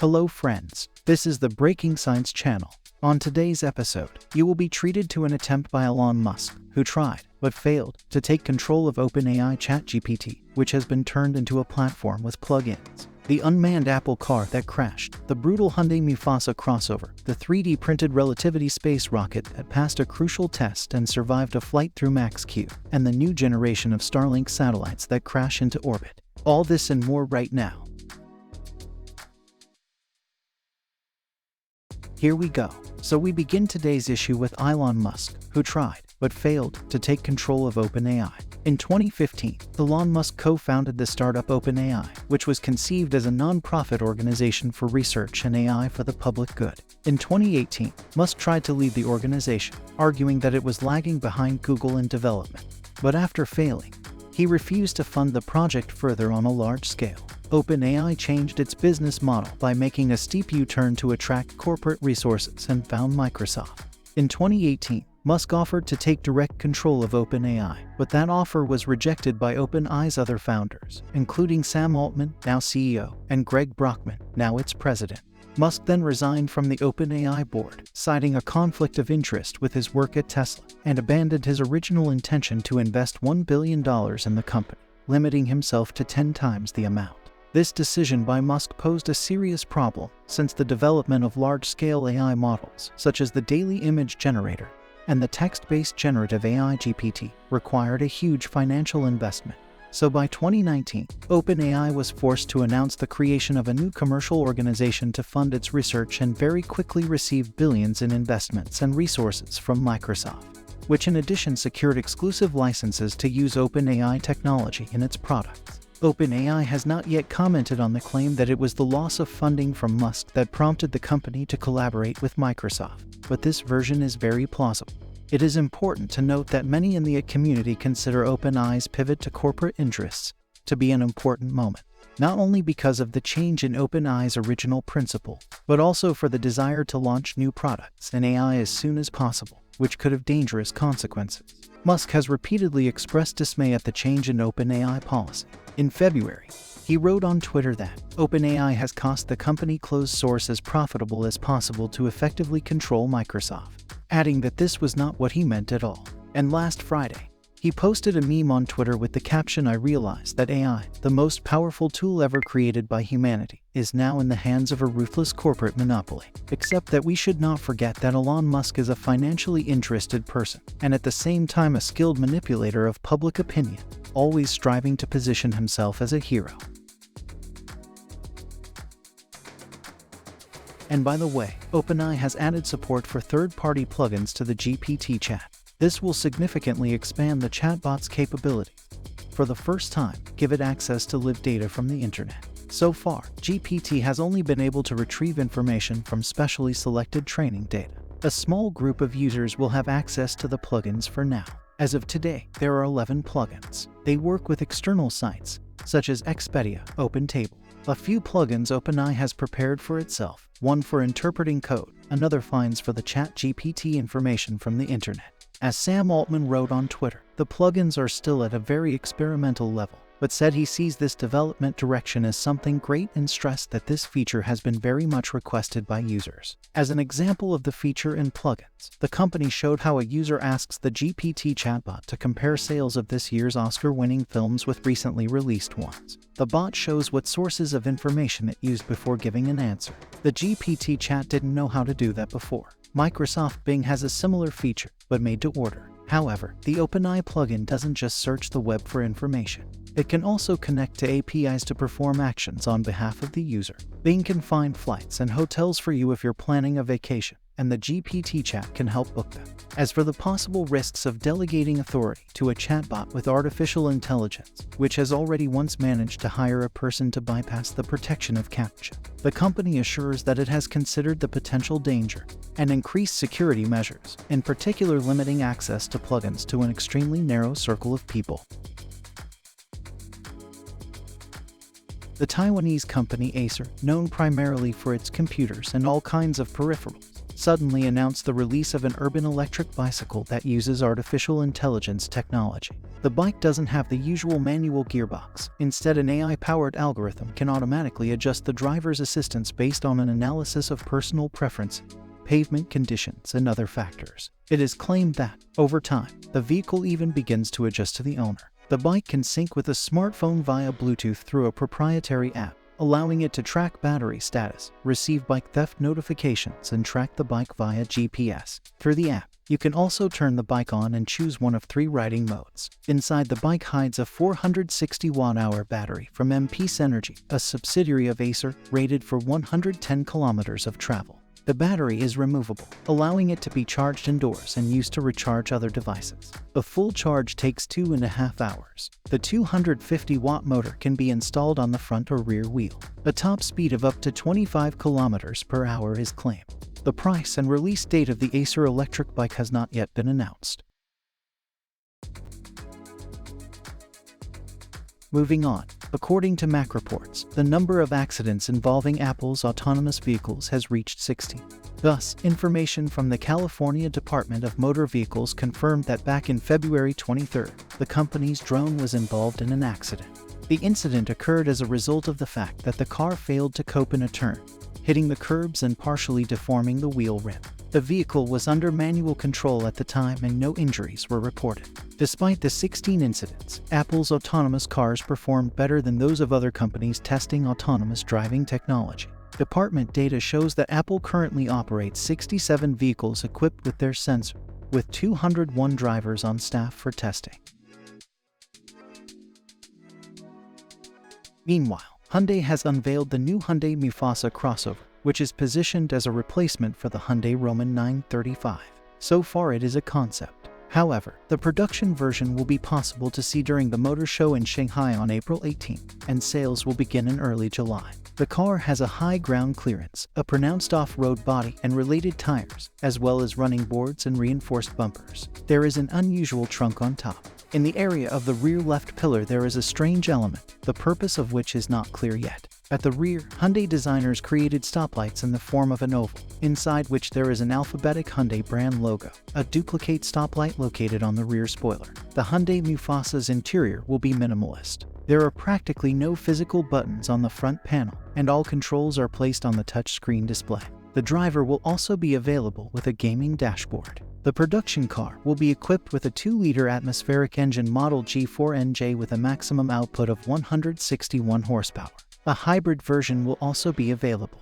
Hello friends, this is the Breaking Science channel. On today's episode, you will be treated to an attempt by Elon Musk, who tried, but failed, to take control of OpenAI ChatGPT, which has been turned into a platform with plugins. The unmanned Apple car that crashed, the brutal Hyundai Mufasa crossover, the 3D printed Relativity Space rocket that passed a crucial test and survived a flight through Max Q, and the new generation of Starlink satellites that crash into orbit. All this and more right now. Here we go. So we begin today's issue with Elon Musk, who tried, but failed, to take control of OpenAI. In 2015, Elon Musk co-founded the startup OpenAI, which was conceived as a non-profit organization for research and AI for the public good. In 2018, Musk tried to lead the organization, arguing that it was lagging behind Google in development. But after failing, he refused to fund the project further on a large scale. OpenAI changed its business model by making a steep U-turn to attract corporate resources and found Microsoft. In 2018, Musk offered to take direct control of OpenAI, but that offer was rejected by OpenAI's other founders, including Sam Altman, now CEO, and Greg Brockman, now its president. Musk then resigned from the OpenAI board, citing a conflict of interest with his work at Tesla, and abandoned his original intention to invest $1 billion in the company, limiting himself to 10 times the amount. This decision by Musk posed a serious problem, since the development of large-scale AI models, such as the daily image generator and the text-based generative AI GPT, required a huge financial investment. So by 2019, OpenAI was forced to announce the creation of a new commercial organization to fund its research and very quickly received billions in investments and resources from Microsoft, which in addition secured exclusive licenses to use OpenAI technology in its products. OpenAI has not yet commented on the claim that it was the loss of funding from Musk that prompted the company to collaborate with Microsoft, but this version is very plausible. It is important to note that many in the community consider OpenAI's pivot to corporate interests to be an important moment, not only because of the change in OpenAI's original principle, but also for the desire to launch new products and AI as soon as possible, which could have dangerous consequences. Musk has repeatedly expressed dismay at the change in OpenAI policy. In February, he wrote on Twitter that OpenAI has cost the company closed source as profitable as possible to effectively control Microsoft, adding that this was not what he meant at all. And last Friday, he posted a meme on Twitter with the caption, "I realized that AI, the most powerful tool ever created by humanity, is now in the hands of a ruthless corporate monopoly." Except that we should not forget that Elon Musk is a financially interested person, and at the same time a skilled manipulator of public opinion, always striving to position himself as a hero. And by the way, OpenAI has added support for third-party plugins to the GPT chat. This will significantly expand the chatbot's capabilities. For the first time, give it access to live data from the internet. So far, GPT has only been able to retrieve information from specially selected training data. A small group of users will have access to the plugins for now. As of today, there are 11 plugins. They work with external sites, such as Expedia, OpenTable. A few plugins OpenAI has prepared for itself, one for interpreting code, another finds for the ChatGPT information from the internet. As Sam Altman wrote on Twitter, the plugins are still at a very experimental level, but said he sees this development direction as something great and stressed that this feature has been very much requested by users. As an example of the feature in plugins, the company showed how a user asks the GPT chatbot to compare sales of this year's Oscar-winning films with recently released ones. The bot shows what sources of information it used before giving an answer. The GPT chat didn't know how to do that before. Microsoft Bing has a similar feature, but made to order. However, the OpenAI plugin doesn't just search the web for information. It can also connect to APIs to perform actions on behalf of the user. Bing can find flights and hotels for you if you're planning a vacation, and the GPT chat can help book them. As for the possible risks of delegating authority to a chatbot with artificial intelligence, which has already once managed to hire a person to bypass the protection of CAPTCHA, the company assures that it has considered the potential danger and increased security measures, in particular limiting access to plugins to an extremely narrow circle of people. The Taiwanese company Acer, known primarily for its computers and all kinds of peripherals, suddenly announced the release of an urban electric bicycle that uses artificial intelligence technology. The bike doesn't have the usual manual gearbox. Instead, an AI-powered algorithm can automatically adjust the driver's assistance based on an analysis of personal preferences, pavement conditions, and other factors. It is claimed that, over time, the vehicle even begins to adjust to the owner. The bike can sync with a smartphone via Bluetooth through a proprietary app, allowing it to track battery status, receive bike theft notifications, and track the bike via GPS. Through the app, you can also turn the bike on and choose one of 3 riding modes. Inside, the bike hides a 460 watt-hour battery from M-Peace Energy, a subsidiary of Acer, rated for 110 kilometers of travel. The battery is removable, allowing it to be charged indoors and used to recharge other devices. A full charge takes 2.5 hours. The 250-watt motor can be installed on the front or rear wheel. A top speed of up to 25 kilometers per hour is claimed. The price and release date of the Acer electric bike has not yet been announced. Moving on, according to Mac reports, the number of accidents involving Apple's autonomous vehicles has reached 60. Thus, information from the California Department of Motor Vehicles confirmed that back in February 23, the company's drone was involved in an accident. The incident occurred as a result of the fact that the car failed to cope in a turn, hitting the curbs and partially deforming the wheel rim. The vehicle was under manual control at the time and no injuries were reported. Despite the 16 incidents, Apple's autonomous cars performed better than those of other companies testing autonomous driving technology. Department data shows that Apple currently operates 67 vehicles equipped with their sensor, with 201 drivers on staff for testing. Meanwhile, Hyundai has unveiled the new Hyundai Mufasa crossover, which is positioned as a replacement for the Hyundai Roman 935. So far it is a concept. However, the production version will be possible to see during the Motor Show in Shanghai on April 18, and sales will begin in early July. The car has a high ground clearance, a pronounced off-road body and related tires, as well as running boards and reinforced bumpers. There is an unusual trunk on top. In the area of the rear left pillar there is a strange element, the purpose of which is not clear yet. At the rear, Hyundai designers created stoplights in the form of an oval, inside which there is an alphabetic Hyundai brand logo, a duplicate stoplight located on the rear spoiler. The Hyundai Mufasa's interior will be minimalist. There are practically no physical buttons on the front panel, and all controls are placed on the touchscreen display. The driver will also be available with a gaming dashboard. The production car will be equipped with a 2-liter atmospheric engine model G4NJ with a maximum output of 161 horsepower. A hybrid version will also be available.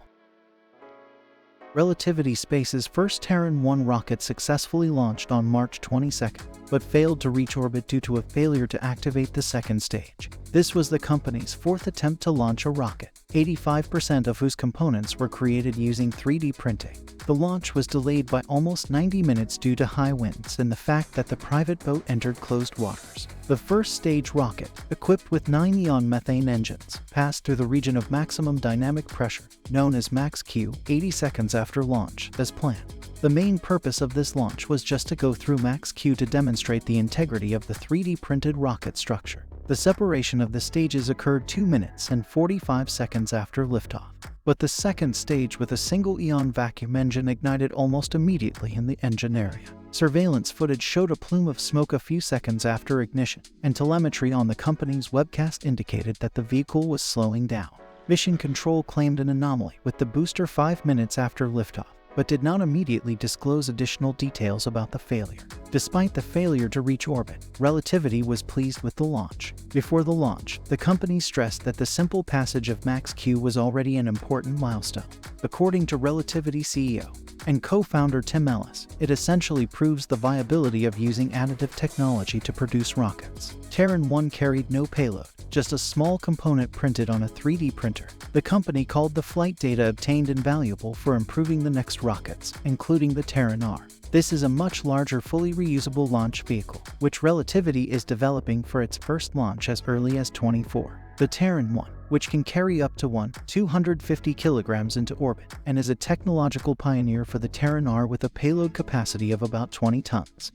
Relativity Space's first Terran-1 rocket successfully launched on March 22, but failed to reach orbit due to a failure to activate the second stage. This was the company's 4th attempt to launch a rocket, 85% of whose components were created using 3D printing. The launch was delayed by almost 90 minutes due to high winds and the fact that the private boat entered closed waters. The first stage rocket, equipped with 9 Eon methane engines, passed through the region of maximum dynamic pressure, known as Max-Q, 80 seconds after launch, as planned. The main purpose of this launch was just to go through Max-Q to demonstrate the integrity of the 3D printed rocket structure. The separation of the stages occurred 2 minutes and 45 seconds after liftoff. But the second stage with a single Eon vacuum engine ignited almost immediately in the engine area. Surveillance footage showed a plume of smoke a few seconds after ignition, and telemetry on the company's webcast indicated that the vehicle was slowing down. Mission Control claimed an anomaly with the booster 5 minutes after liftoff, but did not immediately disclose additional details about the failure. Despite the failure to reach orbit, Relativity was pleased with the launch. Before the launch, the company stressed that the simple passage of Max-Q was already an important milestone. According to Relativity CEO and co-founder Tim Ellis, it essentially proves the viability of using additive technology to produce rockets. Terran-1 carried no payload, just a small component printed on a 3D printer. The company called the flight data obtained invaluable for improving the next rockets, including the Terran-R. This is a much larger fully reusable launch vehicle, which Relativity is developing for its first launch as early as 2024. The Terran-1, which can carry up to 250 kilograms into orbit, and is a technological pioneer for the Terran-R with a payload capacity of about 20 tons.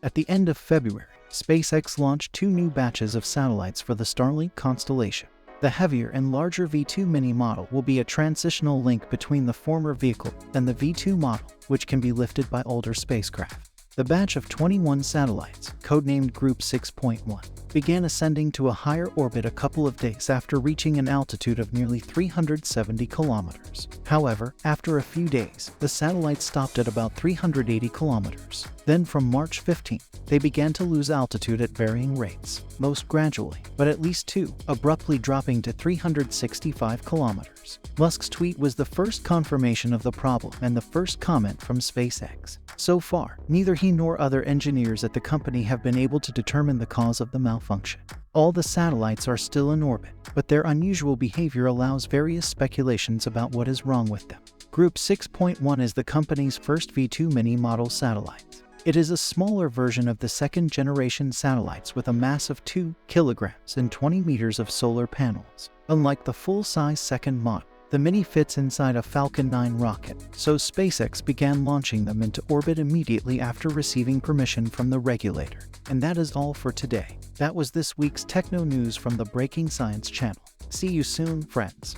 At the end of February, SpaceX launched 2 new batches of satellites for the Starlink constellation. The heavier and larger V2 Mini model will be a transitional link between the former vehicle and the V2 model, which can be lifted by older spacecraft. The batch of 21 satellites, codenamed Group 6.1, began ascending to a higher orbit a couple of days after reaching an altitude of nearly 370 kilometers. However, after a few days, the satellites stopped at about 380 kilometers. Then from March 15, they began to lose altitude at varying rates, most gradually, but at least two, abruptly dropping to 365 kilometers. Musk's tweet was the first confirmation of the problem and the first comment from SpaceX. So far, neither he nor other engineers at the company have been able to determine the cause of the malfunction. All the satellites are still in orbit, but their unusual behavior allows various speculations about what is wrong with them. Group 6.1 is the company's first V2 Mini model satellite. It is a smaller version of the second-generation satellites with a mass of 2 kilograms and 20 meters of solar panels. Unlike the full-size second model, the Mini fits inside a Falcon 9 rocket, so SpaceX began launching them into orbit immediately after receiving permission from the regulator. And that is all for today. That was this week's Techno News from the Breaking Science channel. See you soon, friends.